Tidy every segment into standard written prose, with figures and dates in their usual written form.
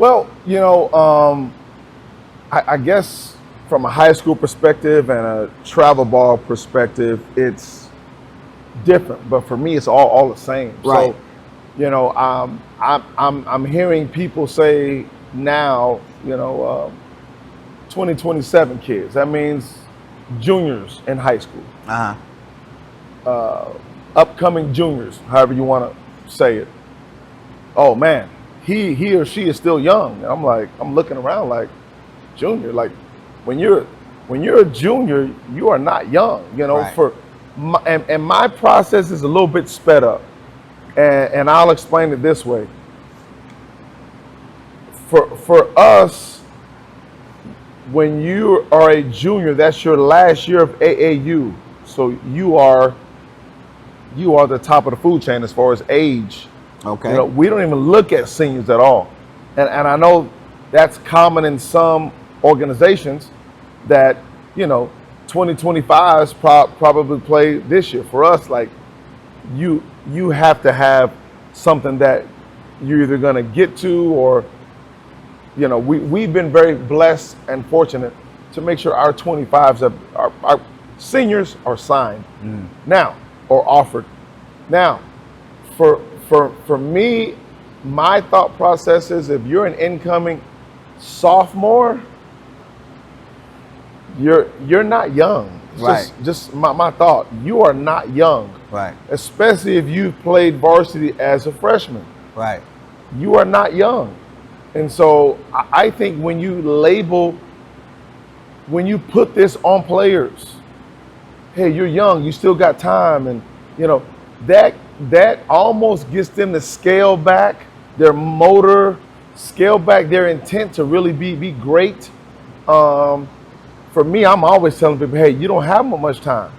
Well, I guess from a high school perspective and a travel ball perspective, it's different. But for me, it's all the same. Right. So, I'm hearing people say now, 2027 kids. That means juniors in high school, Uh-huh. upcoming juniors, however you want to say it. Oh man, he or she is still young. And I'm looking around like, junior, like when you're a junior, you are not young. Right. And my process is a little bit sped up, and I'll explain it this way. For us, when you are a junior, that's your last year of AAU. So you are the top of the food chain as far as age. Okay. We don't even look at seniors at all. And I know that's common in some organizations that, 2025s probably play this year. For us, like you have to have something that you're either going to get to, or we've been very blessed and fortunate to make sure our 25s our seniors are signed now or offered. Now, for me, my thought process is if you're an incoming sophomore, you're not young. It's Right. just my thought. You are not young. Right. Especially if you've played varsity as a freshman. Right. You are not young. And so I think when you put this on players, hey, you're young, you still got time, and that almost gets them to scale back their motor, scale back their intent to really be great. For me, I'm always telling people, hey, you don't have much time.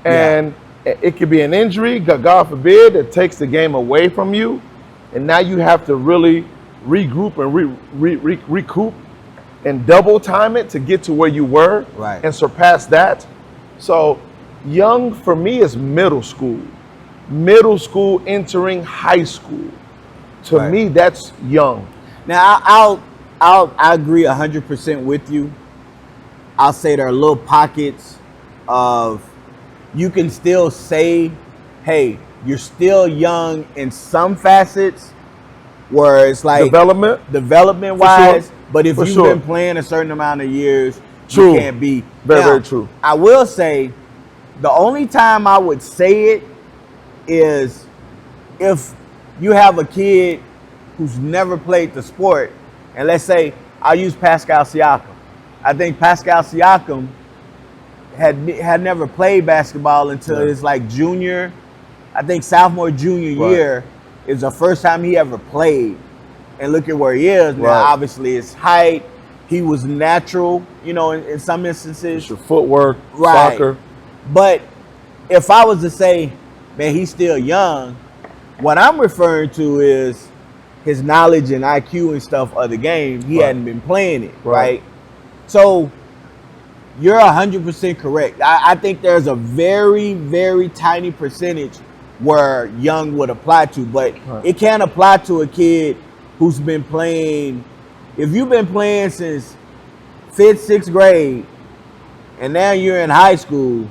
And it could be an injury, God forbid, that takes the game away from you. And now you have to really regroup and recoup and double time it to get to where you were and surpass that. So young for me is middle school entering high school. To me, that's young. Now I agree 100% with you. I'll say there are little pockets of, you can still say, hey, you're still young in some facets, where it's like development wise, sure. But if you've been playing a certain amount of years, you can't be. Very true. I will say the only time I would say it is if you have a kid who's never played the sport, and let's say I'll use Pascal Siakam. I think Pascal Siakam had never played basketball until his like junior, I think sophomore, junior year is the first time he ever played. And look at where he is now. Obviously, his height, he was natural, in some instances. It's your footwork, soccer. But if I was to say, man, he's still young, what I'm referring to is his knowledge and IQ and stuff of the game. He hadn't been playing it, right? So you're 100% correct. I think there's a very, very tiny percentage where young would apply to, but it can't apply to a kid who's been playing. If you've been playing since 5th, 6th grade, and now you're in high school,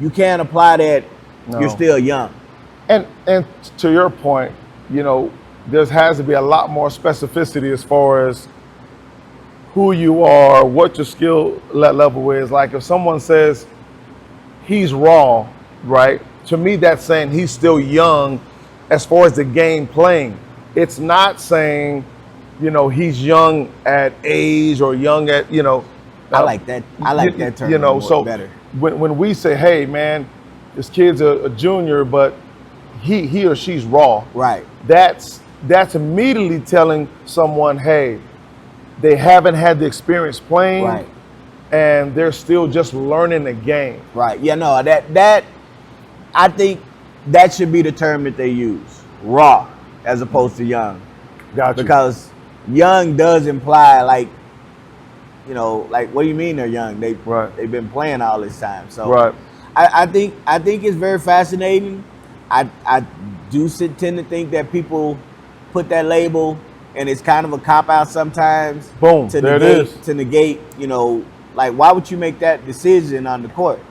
you can't apply that. You're still young. And to your point, there has to be a lot more specificity as far as who you are, what your skill level is. Like if someone says he's raw, right? To me, that's saying he's still young as far as the game playing. It's not saying, he's young at age or young at, I like that. I like that term better. When we say, hey, man, this kid's a junior, but he or she's raw. Right. That's immediately telling someone, hey, they haven't had the experience playing, and they're still just learning the game. Right. Yeah. No. That I think that should be the term that they use, raw, as opposed to young. Gotcha. Because young does imply like, what do you mean they're young? They've been playing all this time. So I think it's very fascinating. I do tend to think that people put that label and it's kind of a cop out sometimes. Boom, To there it negate, is. to negate, like why would you make that decision on the court?